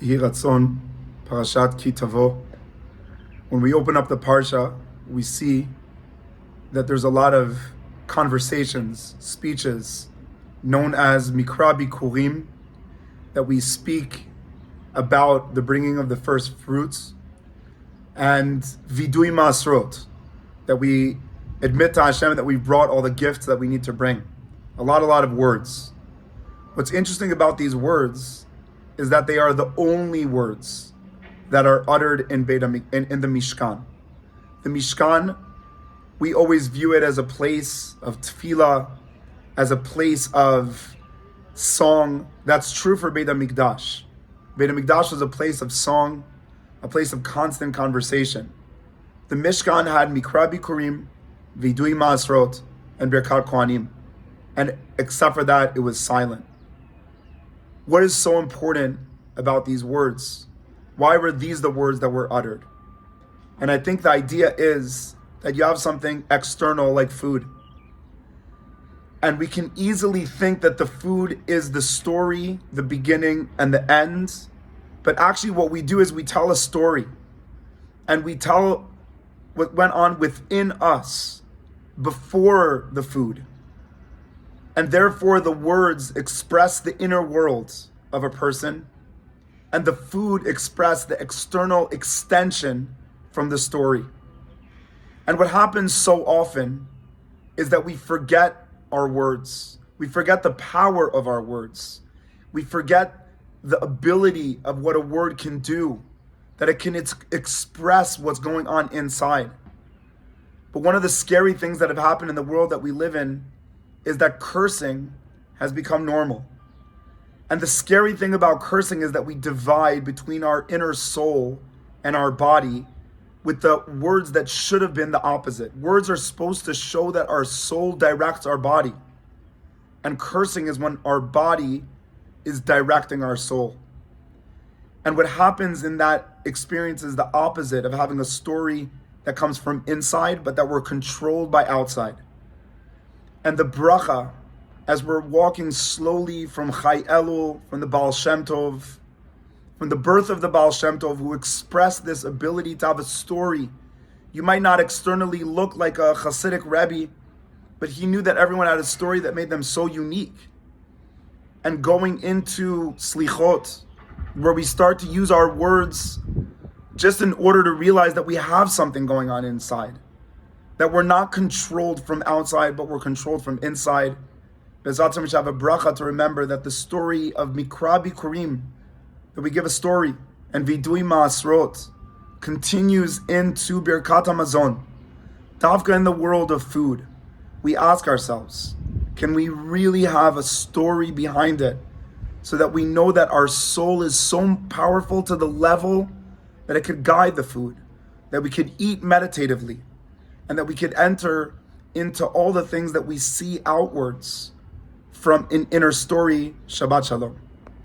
Yehi Ratzon, Parashat Ki Tavo. When we open up the Parsha, we see that there's a lot of conversations, speeches, known as Mikra Bikurim, that we speak about the bringing of the first fruits, and Vidui Masrot, that we admit to Hashem that we've brought all the gifts that we need to bring. A lot of words. What's interesting about these words is that they are the only words that are uttered in the Mishkan. The Mishkan, we always view it as a place of tefillah, as a place of song. That's true for Beit HaMikdash. Beit HaMikdash was a place of song, a place of constant conversation. The Mishkan had Mikra Bikurim, Vidui Masrot, and Birkat Kohanim. And except for that, it was silent. What is so important about these words? Why were these the words that were uttered? And I think the idea is that you have something external like food. And we can easily think that the food is the story, the beginning, and the end. But actually what we do is we tell a story. And we tell what went on within us before the food. And therefore the words express the inner world of a person, and the food express the external extension from the story. And what happens so often is that we forget our words. We forget the power of our words. We forget the ability of what a word can do, that it can express what's going on inside. But one of the scary things that have happened in the world that we live in is that cursing has become normal. And the scary thing about cursing is that we divide between our inner soul and our body with the words that should have been the opposite. Words are supposed to show that our soul directs our body. And cursing is when our body is directing our soul. And what happens in that experience is the opposite of having a story that comes from inside, but that we're controlled by outside. And the bracha, as we're walking slowly from Chai Elul, from the Baal Shem Tov, from the birth of the Baal Shem Tov, who expressed this ability to have a story. You might not externally look like a Hasidic Rebbe, but he knew that everyone had a story that made them so unique. And going into Slichot, where we start to use our words just in order to realize that we have something going on inside. That we're not controlled from outside, but we're controlled from inside. Be'ezrat Hashem, we should have a bracha to remember that the story of Mikra Bikurim, that we give a story, and Vidui Ma'asrot, continues into Birkat HaMazon. Davka in the world of food, we ask ourselves, can we really have a story behind it, so that we know that our soul is so powerful to the level that it could guide the food, that we could eat meditatively, and that we could enter into all the things that we see outwards from an inner story. Shabbat Shalom.